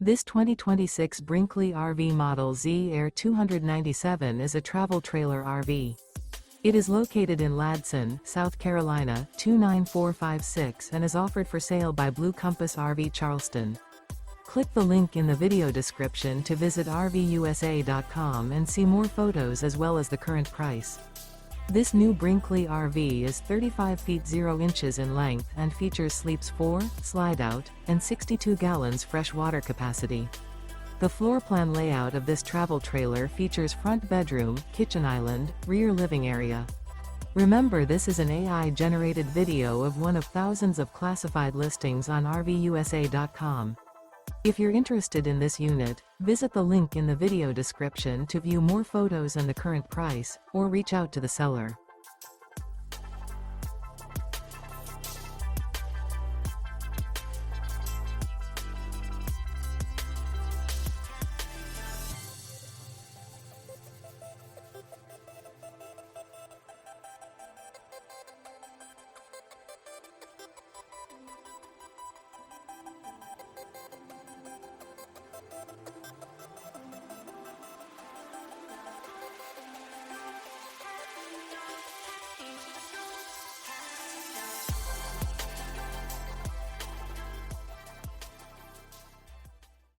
This 2026 Brinkley RV Model Z Air 297 is a travel trailer RV. It is located in Ladson, South Carolina, 29456 and is offered for sale by Blue Compass RV Charleston. Click the link in the video description to visit RVUSA.com and see more photos as well as the current price. This new Brinkley RV is 35 feet 0 inches in length and features sleeps 4, slide-out, and 62 gallons fresh water capacity. The floor plan layout of this travel trailer features front bedroom, kitchen island, rear living area. Remember, this is an AI-generated video of one of thousands of classified listings on RVUSA.com. If you're interested in this unit, visit the link in the video description to view more photos and the current price, or reach out to the seller.